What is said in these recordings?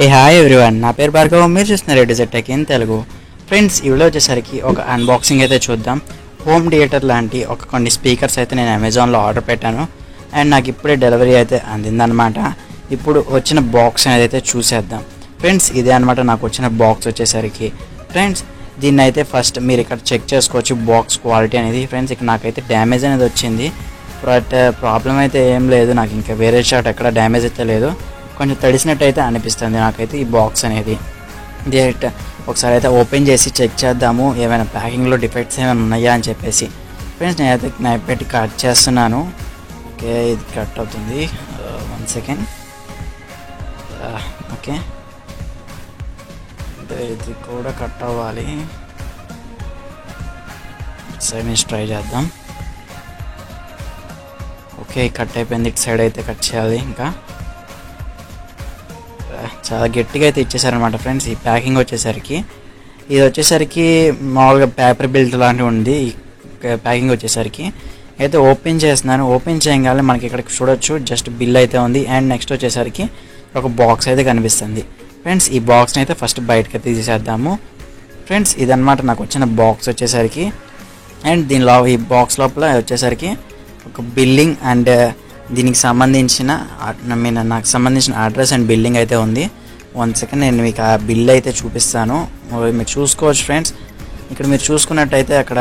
ఏ hi everyone, నా పేరు భార్గవ్. మీరు చూస్తున్నారు ఎడిజెట్ టెక్ ఇన్ తెలుగు. ఫ్రెండ్స్, ఈ వీడియో వచ్చేసరికి ఒక అన్బాక్సింగ్ అయితే చూద్దాం. హోమ్ థియేటర్ లాంటి కొన్ని స్పీకర్స్ అయితే నేను అమెజాన్లో ఆర్డర్ పెట్టాను అండ్ నాకు ఇప్పుడే డెలివరీ అయితే అందిందనమాట. ఇప్పుడు వచ్చిన బాక్స్ అనేది అయితే చూసేద్దాం. ఫ్రెండ్స్, ఇదే అనమాట నాకు వచ్చిన బాక్స్ వచ్చేసరికి. ఫ్రెండ్స్, దీన్ని అయితే ఫస్ట్ మీరు ఇక్కడ చెక్ చేసుకోవచ్చు బాక్స్ క్వాలిటీ అనేది. ఫ్రెండ్స్, ఇక్కడ నాకైతే డ్యామేజ్ అనేది వచ్చింది, బట్ ప్రాబ్లం అయితే ఏం లేదు. నాకు ఇంకా వేరే షాట్ ఎక్కడ డ్యామేజ్ అయితే లేదు. కొంచెం తడిసినట్టు అయితే అనిపిస్తుంది నాకైతే ఈ బాక్స్ అనేది. డైరెక్ట్ ఒకసారి అయితే ఓపెన్ చేసి చెక్ చేద్దాము ఏమైనా ప్యాకింగ్లో డిఫెక్ట్స్ ఏమైనా ఉన్నాయా అని చెప్పేసి. ఫ్రెండ్స్, నేనైతే నైఫ్ పెట్టి కట్ చేస్తున్నాను. ఓకే, ఇది కట్ అవుతుంది. 1 సెకండ్. ఓకే, ఇది కూడా కట్ అవ్వాలి. సైడ్ నుంచి ట్రై చేద్దాం. ఓకే, కట్ అయిపోయింది. ఇటు సైడ్ అయితే కట్ చేయాలి. ఇంకా చాలా గట్టిగా అయితే ఇచ్చేసారనమాట. ఫ్రెండ్స్, ఈ ప్యాకింగ్ వచ్చేసరికి ఇది వచ్చేసరికి మామూలుగా పేపర్ బిల్ట్ లాంటివి ఉంది. ఈ ప్యాకింగ్ వచ్చేసరికి అయితే ఓపెన్ చేస్తున్నాను. ఓపెన్ చేయగానే మనకి ఇక్కడ చూడొచ్చు జస్ట్ బిల్ అయితే ఉంది అండ్ నెక్స్ట్ వచ్చేసరికి ఒక బాక్స్ అయితే కనిపిస్తుంది. ఫ్రెండ్స్, ఈ బాక్స్ని అయితే ఫస్ట్ బయటకి తీసేద్దాము. ఫ్రెండ్స్, ఇదన్నమాట నాకు వచ్చిన బాక్స్ వచ్చేసరికి. అండ్ దీనిలో ఈ బాక్స్ లోపల వచ్చేసరికి ఒక బిల్లింగ్ అండ్ దీనికి సంబంధించిన నాకు సంబంధించిన అడ్రస్ అండ్ బిల్లింగ్ అయితే ఉంది. 1 సెకండ్, నేను మీకు ఆ బిల్ అయితే చూపిస్తాను. మీరు చూసుకోవచ్చు. ఫ్రెండ్స్, ఇక్కడ మీరు చూసుకున్నట్టయితే అక్కడ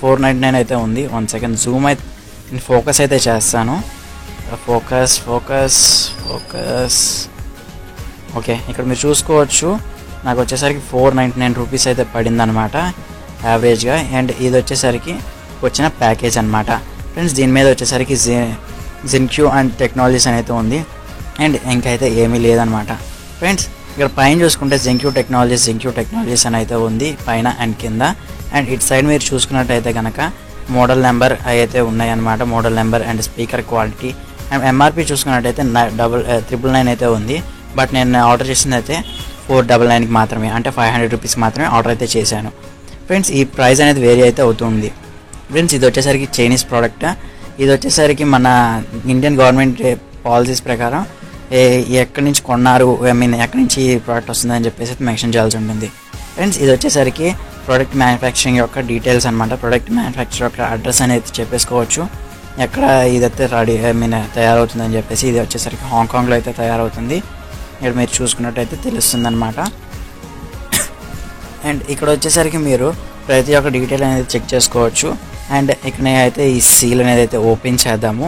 499 అయితే ఉంది. 1 సెకండ్ జూమ్ అయితే నేను ఫోకస్ అయితే చేస్తాను. ఫోకస్. ఓకే, ఇక్కడ మీరు చూసుకోవచ్చు నాకు వచ్చేసరికి 499 రూపీస్ అయితే పడింది అనమాట యావరేజ్గా. అండ్ ఇది వచ్చేసరికి వచ్చిన ప్యాకేజ్ అనమాట. ఫ్రెండ్స్, దీని మీద వచ్చేసరికి జెన్క్యూ అండ్ టెక్నాలజీస్ అనేది ఉంది అండ్ ఇంకైతే ఏమీ లేదనమాట. ఫ్రెండ్స్, ఇక్కడ పైన చూసుకుంటే జెన్క్యూ టెక్నాలజీస్ అని అయితే ఉంది పైన అండ్ కింద. అండ్ ఇటు సైడ్ మీరు చూసుకున్నట్టయితే కనుక మోడల్ నెంబర్ అయితే ఉన్నాయన్నమాట. Model number and speaker quality and MRP చూసుకున్నట్టయితే 999 అయితే ఉంది. బట్ నేను ఆర్డర్ చేసింది అయితే 499కి మాత్రమే, అంటే 500 రూపీస్కి మాత్రమే ఆర్డర్ అయితే చేశాను. ఫ్రెండ్స్, ఈ ప్రైస్ అనేది వేరీ అయితే అవుతుంది. ఫ్రెండ్స్, ఇది వచ్చేసరికి చైనీస్ ప్రోడక్ట్. ఇది వచ్చేసరికి మన ఇండియన్ గవర్నమెంట్ పాలసీస్ ప్రకారం ఎక్కడి నుంచి కొన్నారు, ఎక్కడి నుంచి ఈ ప్రోడక్ట్ వస్తుందని చెప్పేసి మెన్షన్ చేయాల్సి ఉంటుంది. ఫ్రెండ్స్, ఇది వచ్చేసరికి ప్రోడక్ట్ మ్యానుఫ్యాక్చరింగ్ యొక్క డీటెయిల్స్ అనమాట. ప్రోడక్ట్ మ్యానుఫ్యాక్చర్ యొక్క అడ్రస్ అనేది చెప్పేసుకోవచ్చు, ఎక్కడ ఇదైతే తయారవుతుందని చెప్పేసి. ఇది వచ్చేసరికి హాంకాంగ్లో అయితే తయారవుతుంది. ఇక్కడ మీరు చూసుకున్నట్టయితే తెలుస్తుంది అనమాట. అండ్ ఇక్కడ వచ్చేసరికి మీరు ప్రతి ఒక్క డీటెయిల్ అనేది చెక్ చేసుకోవచ్చు. అండ్ ఇక్కడ అయితే ఈ సీల్ అనేది అయితే ఓపెన్ చేద్దాము.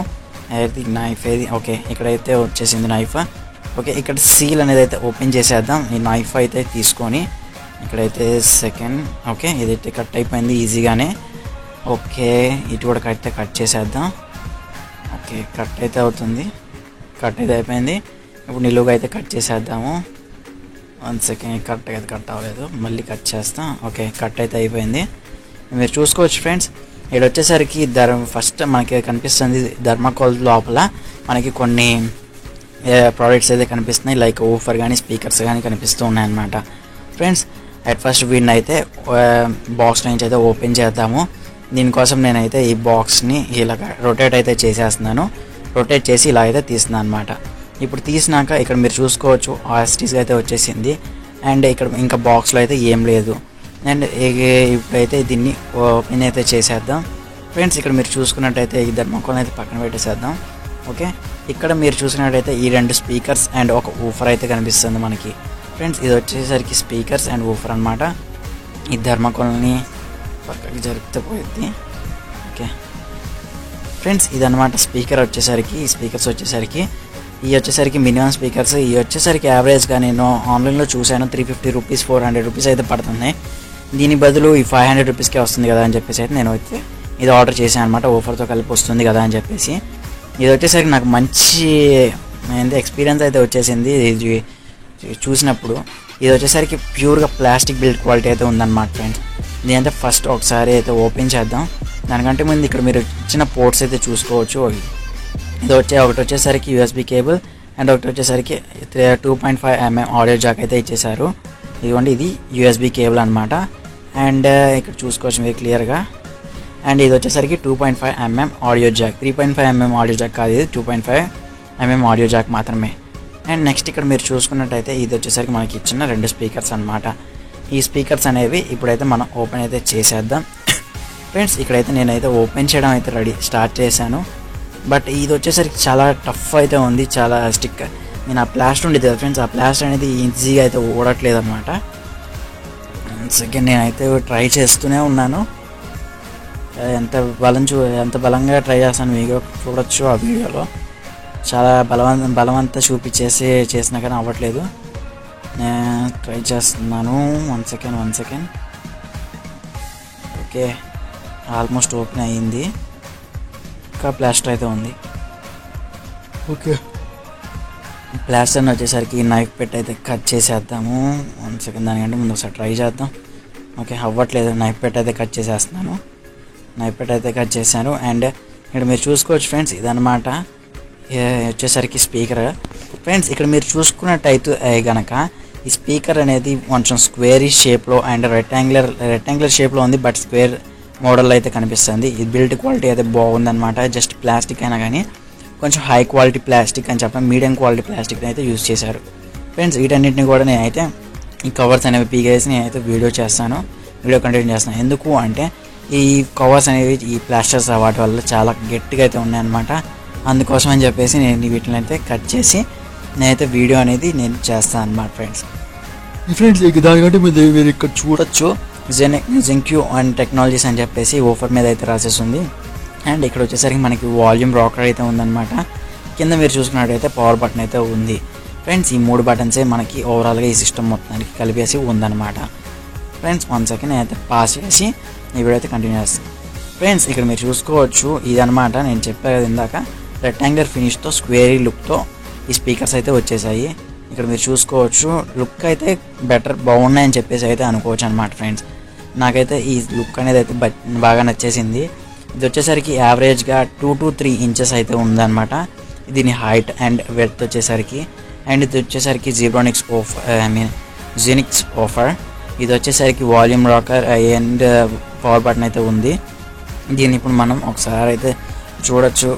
అయితే నైఫ్ ఏది, ఓకే, ఇక్కడైతే వచ్చేసింది నైఫ్. ఓకే, ఇక్కడ సీల్ అనేది అయితే ఓపెన్ చేసేద్దాం. ఈ నైఫ్ అయితే తీసుకొని ఇక్కడైతే సెకండ్. ఓకే, ఇదైతే కట్ అయిపోయింది ఈజీగానే. ఓకే, ఇటు కూడా కట్ చేసేద్దాం. ఓకే, కట్ అయితే అవుతుంది. కట్ అయితే అయిపోయింది. ఇప్పుడు నిలువుగా అయితే కట్ చేసేద్దాము. 1 సెకండ్, కరెక్ట్గా అయితే కట్ అవ్వలేదు, మళ్ళీ కట్ చేస్తాం. ఓకే, కట్ అయితే అయిపోయింది. మీరు చూసుకోవచ్చు. ఫ్రెండ్స్, ఇక్కడ వచ్చేసరికి ఫస్ట్ మనకి కనిపిస్తుంది థర్మాకోల్ లోపల మనకి కొన్ని ప్రోడక్ట్స్ అయితే కనిపిస్తున్నాయి. లైక్ ఊఫర్ కానీ స్పీకర్స్ కానీ కనిపిస్తూ ఉన్నాయన్నమాట. ఫ్రెండ్స్, అట్ ఫస్ట్ వీడిని అయితే బాక్స్ నుంచి అయితే ఓపెన్ చేద్దాము. దీనికోసం నేనైతే ఈ బాక్స్ని ఇలాగ రొటేట్ అయితే చేసేస్తున్నాను. రొటేట్ చేసి ఇలా అయితే తీస్తున్నాను అనమాట. ఇప్పుడు తీసినాక ఇక్కడ మీరు చూసుకోవచ్చు ఆస్టీస్గా అయితే వచ్చేసింది. అండ్ ఇక్కడ ఇంకా బాక్స్లో అయితే ఏం లేదు. అండ్ ఇప్పుడైతే దీన్ని ఓపెన్ అయితే చేసేద్దాం. ఫ్రెండ్స్, ఇక్కడ మీరు చూసుకున్నట్టయితే ఈ థర్మాకోల్ని అయితే పక్కన పెట్టేసేద్దాం. ఓకే, ఇక్కడ మీరు చూసినట్టయితే ఈ 2 స్పీకర్స్ అండ్ ఒక ఊఫర్ అయితే కనిపిస్తుంది మనకి. ఫ్రెండ్స్, ఇది వచ్చేసరికి స్పీకర్స్ అండ్ ఊఫర్ అనమాట. ఈ థర్మాకోల్ని పక్కకి జరిపితే పోయింది. ఓకే ఫ్రెండ్స్, ఇదన్నమాట స్పీకర్ వచ్చేసరికి. ఈ స్పీకర్స్ వచ్చేసరికి ఇవి వచ్చేసరికి మినిమం స్పీకర్స్. ఇవి వచ్చేసరికి యావరేజ్గా నేను ఆన్లైన్లో చూశాను 350 రూపీస్ 400 రూపీస్ అయితే పడుతుంది. దీని బదులు ఈ 500 రూపీస్కే వస్తుంది కదా అని చెప్పేసి అయితే నేను అయితే ఇది ఆర్డర్ చేశాను అనమాట. ఆఫర్తో కలిపి వస్తుంది కదా అని చెప్పేసి. ఇది వచ్చేసరికి నాకు మంచి ఎక్స్పీరియన్స్ అయితే వచ్చేసింది ఇది చూసినప్పుడు. ఇది వచ్చేసరికి ప్యూర్గా ప్లాస్టిక్ బిల్డ్ క్వాలిటీ అయితే ఉందన్నమాట. ఫ్రెండ్స్, దీనంటే ఫస్ట్ ఒకసారి అయితే ఓపెన్ చేద్దాం. దానికంటే ముందు ఇక్కడ మీరు ఇచ్చిన పోర్ట్స్ అయితే చూసుకోవచ్చు. ఇది ఒకటి వచ్చేసరికి యూఎస్బీ కేబుల్ అండ్ ఒకటి వచ్చేసరికి 2.5mm ఆడియో జాక్ అయితే ఇచ్చేసారు. ఇదిగోండి, ఇది యూఎస్బీ కేబుల్ అనమాట. అండ్ ఇక్కడ చూసుకోవచ్చు మీరు క్లియర్గా. అండ్ ఇది వచ్చేసరికి 2.5mm audio Jack. 3.5mm audio Jack కాదు, ఇది 2.5mm ఆడియో జాక్ మాత్రమే. అండ్ నెక్స్ట్ ఇక్కడ మీరు చూసుకున్నట్టయితే ఇది వచ్చేసరికి మనకి ఇచ్చిన 2 స్పీకర్స్ అనమాట. ఈ స్పీకర్స్ అనేవి ఇప్పుడైతే మనం ఓపెన్ అయితే చేసేద్దాం ఫ్రెండ్స్. ఇక్కడైతే నేనైతే ఓపెన్ చేయడం అయితే స్టార్ట్ చేశాను. బట్ ఇది వచ్చేసరికి చాలా టఫ్ అయితే ఉంది, చాలా స్టిక్. నేను ఆ ప్లాస్టర్ ఉండేది కదా ఫ్రెండ్స్, ఆ ప్లాస్టర్ అనేది ఈజీగా అయితే ఊడట్లేదు అనమాట. సెకండ్ నేనైతే ట్రై చేస్తూనే ఉన్నాను. ఎంత బలంగా ట్రై చేస్తాను మీకు చూడొచ్చు ఆ వీడియోలో. చాలా బలవంతా చేసినా కానీ అవ్వట్లేదు. నేను ట్రై చేస్తున్నాను. One second. Okay, almost open అయ్యింది. ఇంకా ప్లాస్టర్ అయితే ఉంది. ఓకే, ప్లాస్టర్ని వచ్చేసరికి నైఫ్ పెట్టి అయితే కట్ చేసేద్దాము. 1 సెకండ్, దానికంటే ముందు ఒకసారి ట్రై చేద్దాం. ఓకే, అవ్వట్లేదు. నైఫ్ పెట్టి అయితే కట్ చేసేస్తున్నాను. నైఫ్ పెట్టి అయితే కట్ చేశాను. అండ్ ఇక్కడ మీరు చూసుకోవచ్చు ఫ్రెండ్స్, ఇదనమాట వచ్చేసరికి స్పీకర్ ఫ్రెండ్స్. ఇక్కడ మీరు చూసుకున్నట్టయితే గనక ఈ స్పీకర్ అనేది కొంచెం స్క్వేరీ షేప్లో అండ్ రెక్టాంగులర్ షేప్లో ఉంది. బట్ స్క్వేర్ మోడల్ అయితే కనిపిస్తుంది. ఈ బిల్డ్ క్వాలిటీ అయితే బాగుందన్నమాట. జస్ట్ ప్లాస్టిక్ అయినా కానీ కొంచెం హై క్వాలిటీ ప్లాస్టిక్ అని చెప్పడం, మీడియం క్వాలిటీ ప్లాస్టిక్ని అయితే యూజ్ చేశారు ఫ్రెండ్స్. వీటన్నిటిని కూడా నేనైతే ఈ కవర్స్ అనేవి పీకేసి నేనైతే వీడియో కంటిన్యూ చేస్తాను. ఎందుకు అంటే ఈ కవర్స్ అనేవి ఈ ప్లాస్టర్స్ వాటి వల్ల చాలా గట్టిగా అయితే ఉన్నాయన్నమాట. అందుకోసం అని చెప్పేసి నేను వీటిని అయితే కట్ చేసి నేనైతే వీడియో అనేది నేను చేస్తాను అన్నమాట ఫ్రెండ్స్. దానికంటే మీరు ఇక్కడ చూడొచ్చు జెన్క్యూ అండ్ టెక్నాలజీస్ అని చెప్పేసి ఓఫర్ మీద అయితే రాసేస్తుంది. అండ్ ఇక్కడ వచ్చేసరికి మనకి వాల్యూమ్ రాకర్ అయితే ఉందన్నమాట. కింద మీరు చూసుకున్నట్టయితే పవర్ బటన్ అయితే ఉంది ఫ్రెండ్స్. ఈ 3 బటన్సే మనకి ఓవరాల్గా ఈ సిస్టమ్ మొత్తానికి కలిపేసి ఉందన్నమాట ఫ్రెండ్స్. 1 సెకండ్ నేనైతే పాస్ చేసి ఈ వీడియో అయితే కంటిన్యూ చేస్తాను ఫ్రెండ్స్. ఇక్కడ మీరు చూసుకోవచ్చు, ఇదనమాట నేను చెప్పాను కదా ఇందాక, రెక్టాంగులర్ ఫినిష్తో స్క్వేరీ లుక్తో ఈ స్పీకర్స్ అయితే వచ్చేసాయి. ఇక్కడ మీరు చూసుకోవచ్చు, లుక్ అయితే బాగున్నాయని చెప్పేసి అయితే అనుకోవచ్చు అనమాట ఫ్రెండ్స్. నాకైతే ఈ లుక్ అనేది అయితే బాగా నచ్చేసింది. ఇది వచ్చేసరికి యావరేజ్గా 2 to 3 ఇంచెస్ అయితే ఉందన్నమాట దీని హైట్ అండ్ వెడ్త్ వచ్చేసరికి. అండ్ ఇది వచ్చేసరికి జెనిక్స్ ఆఫర్. ఇది వచ్చేసరికి volume rocker and power button అయితే ఉంది. దీన్ని ఇప్పుడు మనం ఒకసారి అయితే చూడొచ్చు.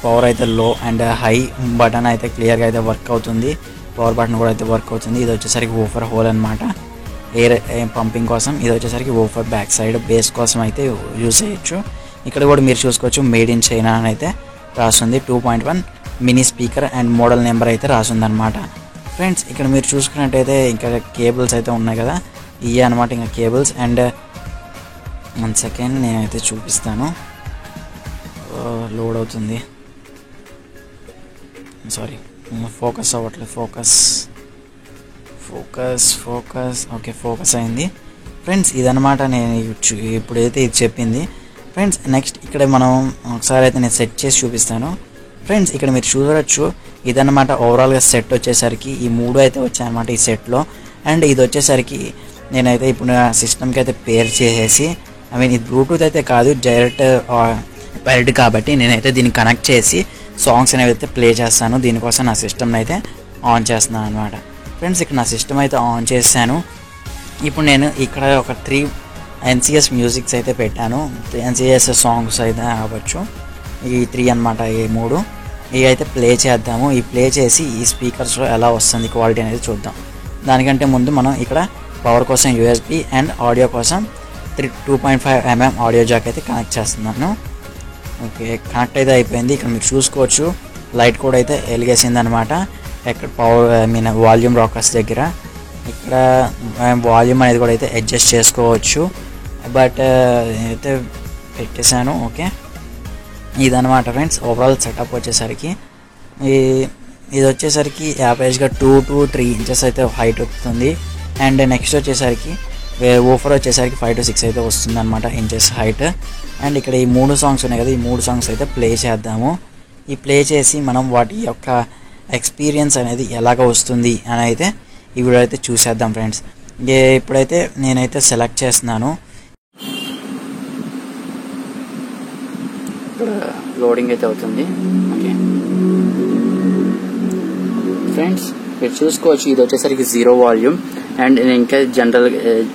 పవర్ అయితే లో అండ్ హై బటన్ అయితే క్లియర్గా అయితే వర్క్ అవుతుంది. పవర్ బటన్ కూడా అయితే వర్క్ అవుతుంది. ఇది వచ్చేసరికి ఓఫర్ హోల్ అనమాట, ఎయిర్ పంపింగ్ కోసం. ఇది వచ్చేసరికి ఓఫర్ బ్యాక్ సైడ్ బేస్ కోసం అయితే యూజ్ చేయొచ్చు. ఇక్కడ కూడా మీరు చూసుకోవచ్చు, మేడ్ ఇన్ చైనా అని అయితే రాస్తుంది. 2.1 mini speaker and model number అయితే రాస్తుంది అనమాట ఫ్రెండ్స్. ఇక్కడ మీరు చూసుకున్నట్టయితే ఇంకా కేబుల్స్ అయితే ఉన్నాయి కదా, ఇవే అనమాట ఇంకా కేబుల్స్. అండ్ 1 సెకండ్ నేనైతే చూపిస్తాను. లోడ్ అవుతుంది, సారీ ఫోకస్ అవ్వట్లేదు. ఫోకస్ ఓకే, ఫోకస్ అయింది ఫ్రెండ్స్. ఇదనమాట నేను ఇప్పుడైతే ఇది చెప్పింది ఫ్రెండ్స్. నెక్స్ట్ ఇక్కడ మనం ఒకసారి అయితే నేను సెట్ చేసి చూపిస్తాను ఫ్రెండ్స్. ఇక్కడ మీరు చూడవచ్చు, ఇదన్నమాట ఓవరాల్గా సెట్ వచ్చేసరికి ఈ 3 అయితే వచ్చాయన్నమాట ఈ సెట్లో. అండ్ ఇది వచ్చేసరికి నేనైతే ఇప్పుడు నా సిస్టమ్కి అయితే పేర్ చేసేసి, ఇది బ్లూటూత్ అయితే కాదు, డైరెక్ట్ వైర్డ్ కాబట్టి నేనైతే దీన్ని కనెక్ట్ చేసి సాంగ్స్ అనేవి అయితే ప్లే చేస్తాను. దీనికోసం నా సిస్టమ్ని అయితే ఆన్ చేస్తున్నాను అనమాట ఫ్రెండ్స్. ఇక్కడ నా సిస్టమ్ అయితే ఆన్ చేశాను. ఇప్పుడు నేను ఇక్కడ ఒక 3 NCS మ్యూజిక్స్ అయితే పెట్టాను. NCS సాంగ్స్ అయితే అవ్వచ్చు. ఈ 3 అనమాట, ఈ 3 ఇవి అయితే ప్లే చేద్దాము. ఈ ప్లే చేసి ఈ స్పీకర్స్లో ఎలా వస్తుంది క్వాలిటీ అనేది చూద్దాం. దానికంటే ముందు మనం ఇక్కడ పవర్ కోసం USB అండ్ ఆడియో కోసం 2.5 mm ఆడియో జాక్ అయితే కనెక్ట్ చేస్తున్నాను. ఓకే, కనెక్ట్ అయితే అయిపోయింది. ఇక్కడ మీరు చూసుకోవచ్చు, లైట్ కూడా అయితే వెలిగేసింది అనమాట. ఇక్కడ వాల్యూమ్ రాకర్స్ దగ్గర ఇక్కడ వాల్యూమ్ అనేది కూడా అయితే అడ్జస్ట్ చేసుకోవచ్చు. బట్ అయితే పెట్టేశాను. ఓకే, ఇదనమాట ఫ్రెండ్స్ ఓవరాల్ సెటప్ వచ్చేసరికి. ఇది వచ్చేసరికి యావరేజ్గా 2 to 3 ఇంచెస్ అయితే హైట్ వస్తుంది. అండ్ నెక్స్ట్ వచ్చేసరికి ఓఫర్ వచ్చేసరికి 5 to 6 అయితే వస్తుంది అనమాట ఇంచెస్ హైట్. అండ్ ఇక్కడ ఈ 3 సాంగ్స్ ఉన్నాయి కదా, ఈ 3 సాంగ్స్ అయితే ప్లే చేద్దాము. ఈ ప్లే చేసి మనం వాటి యొక్క ఎక్స్పీరియన్స్ అనేది ఎలాగ వస్తుంది అని అయితే ఈ వీడియో అయితే చూసేద్దాం ఫ్రెండ్స్. ఇప్పుడైతే నేనైతే సెలెక్ట్ చేస్తున్నాను. ఇక్కడ లోడింగ్ అయితే అవుతుంది. ఓకే ఫ్రెండ్స్, మీరు చూసుకోవచ్చు, ఇది వచ్చేసరికి 0 వాల్యూమ్. అండ్ నేను ఇంకా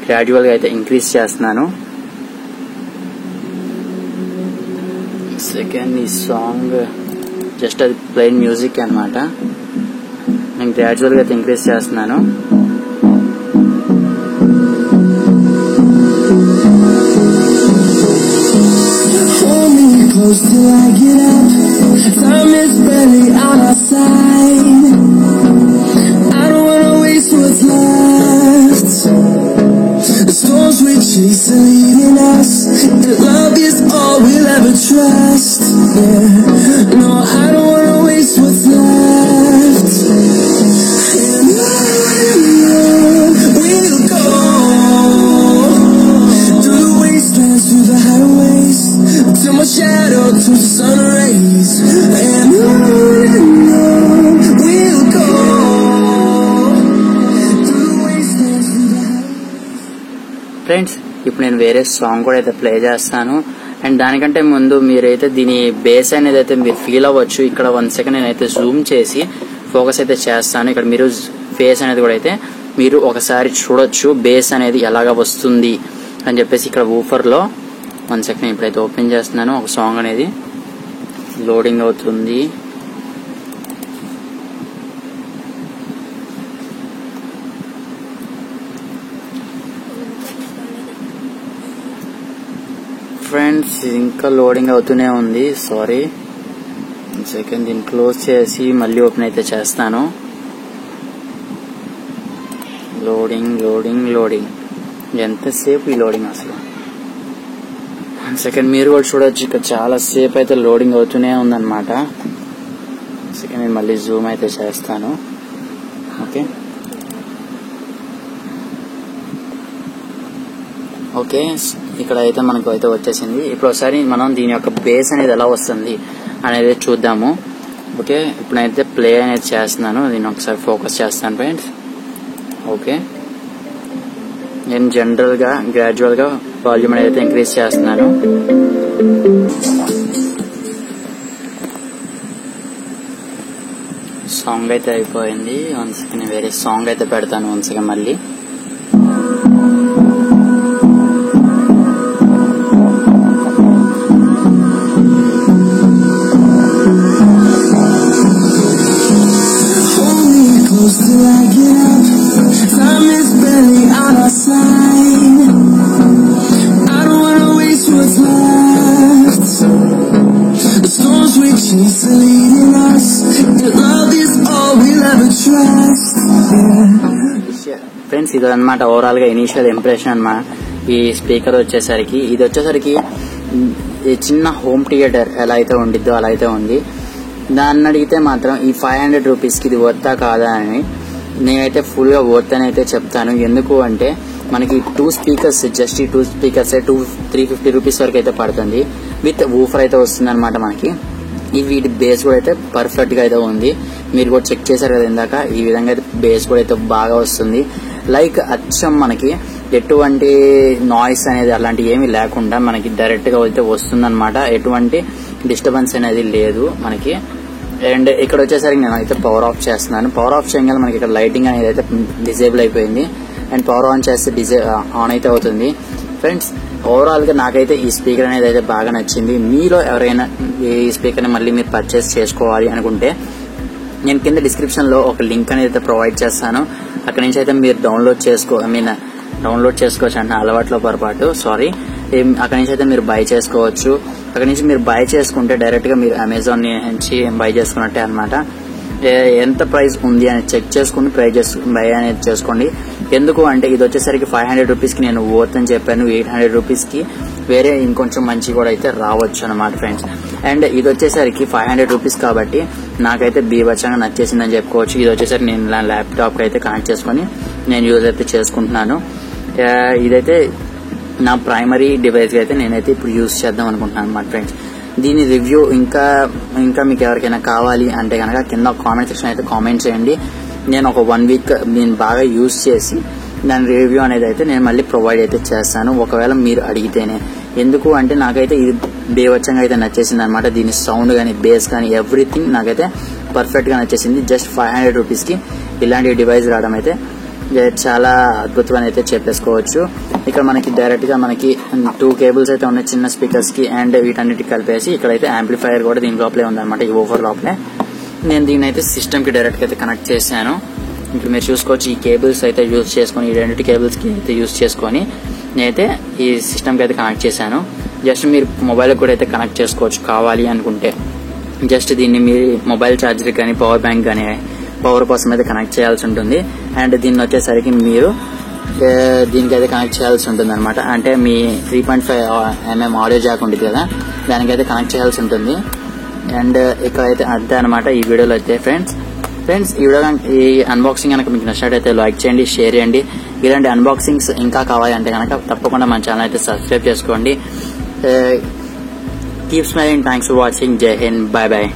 గ్రాడ్యువల్గా అయితే ఇంక్రీజ్ చేస్తున్నాను. సెకండ్ ఈ సాంగ్ జస్ట్ అది ప్లెయిన్ మ్యూజిక్ అనమాట. నేను గ్రాడ్యువల్గా అయితే ఇంక్రీజ్ చేస్తున్నాను. Close till I get up, time is barely on our side. I don't wanna waste what's left. The storms we chase are leading us, and love is all we'll ever trust. Yeah, no, I don't wanna waste what's left. And on we'll go, through the wastelands, through the highways, till my shadow turns to sun rays. And on we'll go, through the wastelands, through the highways. Friends, ఇప్పుడు నేను వేరే song కూడా అయితే play చేస్తాను. And దానికంటే ముందు మీరైతే దీని బేస్ అనేది అయితే మీరు ఫీల్ అవ్వచ్చు. ఇక్కడ 1 సెకండ్ నేనైతే జూమ్ చేసి ఫోకస్ అయితే చేస్తాను. ఇక్కడ మీరు ఫేస్ అనేది కూడా అయితే మీరు ఒకసారి చూడొచ్చు బేస్ అనేది ఎలాగా వస్తుంది అని చెప్పేసి. ఇక్కడ ఊఫర్లో 1 సెకండ్ ఇప్పుడైతే ఓపెన్ చేస్తున్నాను. ఒక సాంగ్ అనేది లోడింగ్ అవుతుంది. ఫ్రెండ్స్, ఇంకా లోడింగ్ అవుతూనే ఉంది. సారీ, 1 సెకండ్ దీన్ని క్లోజ్ చేసి మళ్ళీ ఓపెన్ అయితే చేస్తాను. లోడింగ్ లోడింగ్ లోడింగ్, ఎంతసేపు ఈ లోడింగ్ అసలు. 1 సెకండ్ మీరు కూడా చూడొచ్చు, ఇక్కడ చాలా సేపు అయితే లోడింగ్ అవుతూనే ఉందన్నమాట. 1 సెకండ్ నేను మళ్ళీ జూమ్ అయితే చేస్తాను. ఓకే ఓకే ఇక్కడ అయితే మనకు అయితే వచ్చేసింది. ఇప్పుడు ఒకసారి మనం దీని యొక్క బేస్ అనేది ఎలా వస్తుంది అనేది చూద్దాము. ఓకే, ఇప్పుడైతే ప్లే అనేది చేస్తున్నాను. దీన్ని ఒకసారి ఫోకస్ చేస్తాను ఫ్రెండ్స్. ఓకే, నేను జనరల్గా గ్రాడ్యువల్గా వాల్యూమ్ అనేది అయితే ఇంక్రీజ్ చేస్తున్నాను. సాంగ్ అయితే అయిపోయింది. 1 సెకండ్ వేరే సాంగ్ అయితే పెడతాను. 1 సెకండ్ మళ్ళీ. Till I get up, time is barely on our side. I don't wanna waste what's left. The storms we chase are leading us, and love is all we'll ever trust. Friends, ఇది అన్నమాట overall గా initial impression అన్నమాట. ఈ speaker వచ్చేసరికి ఇది వచ్చేసరికి చిన్న home theatre ఎలా అయితే ఉండిద్దో అలా అయితే ఉంది. దాన్ని అడిగితే మాత్రం ఈ 500 రూపీస్కి ఇది వర్తా కాదా అని నేనైతే ఫుల్ గా వర్త్ అని అయితే చెప్తాను. ఎందుకు అంటే మనకి 2 స్పీకర్స్, జస్ట్ ఈ 2 స్పీకర్స్ 350 రూపీస్ వరకు అయితే పడుతుంది. విత్ ఊఫర్ అయితే వస్తుంది అనమాట మనకి. ఈ వీటి బేస్ కూడా అయితే పర్ఫెక్ట్ గా అయితే ఉంది. మీరు కూడా చెక్ చేశారు కదా ఇందాక. ఈ విధంగా అయితే బేస్ కూడా అయితే బాగా వస్తుంది. లైక్ అచ్చం మనకి ఎటువంటి నాయిస్ అనేది అలాంటి ఏమీ లేకుండా మనకి డైరెక్ట్ గా అయితే వస్తుంది అనమాట. ఎటువంటి డిస్టర్బెన్స్ అనేది లేదు మనకి. అండ్ ఇక్కడ వచ్చేసరికి నేను అయితే పవర్ ఆఫ్ చేస్తున్నాను. పవర్ ఆఫ్ చేయగానే మనకి ఇక్కడ లైటింగ్ అనేది అయితే డిజేబుల్ అయిపోయింది. అండ్ పవర్ ఆన్ చేస్తే ఆన్ అయితే అవుతుంది. ఫ్రెండ్స్, ఓవరాల్ గా నాకైతే ఈ స్పీకర్ అనేది అయితే బాగా నచ్చింది. మీలో ఎవరైనా ఈ స్పీకర్ ని మళ్ళీ మీరు పర్చేస్ చేసుకోవాలి అనుకుంటే నేను కింద డిస్క్రిప్షన్ లో ఒక లింక్ అనేది అయితే ప్రొవైడ్ చేస్తాను. అక్కడి నుంచి అయితే మీరు డౌన్లోడ్ చేసుకోవచ్చు అంటే అలవాట్లో పొరపాటు సారీ. అక్కడి నుంచి అయితే మీరు బై చేసుకోవచ్చు. అక్కడి నుంచి మీరు బై చేసుకుంటే డైరెక్ట్ గా మీరు అమెజాన్ నుంచి బై చేసుకున్నట్టే అనమాట. ఎంత ప్రైస్ ఉంది అని చెక్ చేసుకుని బై అనేది చేసుకోండి. ఎందుకు అంటే ఇది వచ్చేసరికి 500 రూపీస్కి నేను వర్త్ అని చెప్పాను. 800 రూపీస్కి వేరే ఇంకొంచెం మంచి కూడా అయితే రావచ్చు అనమాట ఫ్రెండ్స్. అండ్ ఇది వచ్చేసరికి 500 రూపీస్ కాబట్టి నాకైతే బీభత్సంగా నచ్చేసిందని చెప్పుకోవచ్చు. ఇది వచ్చేసరికి నేను నా ల్యాప్టాప్ కి అయితే కనెక్ట్ చేసుకుని నేను యూజ్ అయితే చేసుకుంటున్నాను. ఇదైతే నా ప్రైమరీ డివైస్ అయితే నేనైతే ఇప్పుడు యూజ్ చేద్దాం అనుకుంటున్నాను అనమాట ఫ్రెండ్స్. దీని రివ్యూ ఇంకా మీకు ఎవరికైనా కావాలి అంటే కనుక కింద కామెంట్ సెక్షన్ అయితే కామెంట్ చేయండి. నేను ఒక 1 వీక్ నేను బాగా యూజ్ చేసి దాని రివ్యూ అనేది అయితే నేను మళ్ళీ ప్రొవైడ్ అయితే చేస్తాను, ఒకవేళ మీరు అడిగితేనే. ఎందుకు అంటే నాకైతే ఇది బేవచ్చంగా అయితే నచ్చేసింది అనమాట. దీని సౌండ్ కానీ బేస్ కానీ ఎవ్రీథింగ్ నాకైతే పర్ఫెక్ట్ గా నచ్చేసింది. జస్ట్ 500 రూపీస్కి ఇలాంటి డివైస్ రావడం అయితే చాలా అద్భుతంగా అయితే చెప్పేసుకోవచ్చు. ఇక్కడ మనకి డైరెక్ట్ గా మనకి 2 కేబుల్స్ అయితే ఉన్నాయి చిన్న స్పీకర్స్ కి. అండ్ వీటన్నిటికి కలిపేసి ఇక్కడైతే యాంప్లిఫైయర్ కూడా దీని లోపలే ఉందన్నమాట, ఈ ఓవర్ లోపలే. నేను దీన్ని అయితే సిస్టమ్కి డైరెక్ట్గా అయితే కనెక్ట్ చేశాను. ఇప్పుడు మీరు చూసుకోవచ్చు ఈ కేబుల్స్ అయితే యూజ్ చేసుకొని, ఈ రెండింటి కేబుల్స్కి అయితే యూజ్ చేసుకొని నేనైతే ఈ సిస్టమ్కి అయితే కనెక్ట్ చేశాను. జస్ట్ మీరు మొబైల్కి కూడా అయితే కనెక్ట్ చేసుకోవచ్చు కావాలి అనుకుంటే. జస్ట్ దీన్ని మీరు మొబైల్ ఛార్జర్ కానీ పవర్ బ్యాంక్ కానీ పవర్ కోసం అయితే కనెక్ట్ చేయాల్సి ఉంటుంది. అండ్ దీన్ని వచ్చేసరికి మీరు దీనికైతే కనెక్ట్ చేయాల్సి ఉంటుంది అనమాట. అంటే మీ 3.5mm ఆడియో జాక్ ఉంటుంది కదా, దానికైతే కనెక్ట్ చేయాల్సి ఉంటుంది. అండ్ ఇక్కడైతే అంతే అనమాట ఈ వీడియోలో అయితే. ఫ్రెండ్స్ ఈ వీడియో ఈ అన్బాక్సింగ్ కనుక మీకు నచ్చినట్టయితే లైక్ చేయండి, షేర్ చేయండి. ఇలాంటి అన్బాక్సింగ్స్ ఇంకా కావాలి అంటే కనుక తప్పకుండా మన ఛానల్ అయితే సబ్స్క్రైబ్ చేసుకోండి. Keep smiling, thanks for watching, జై హింద్, బాయ్ బాయ్.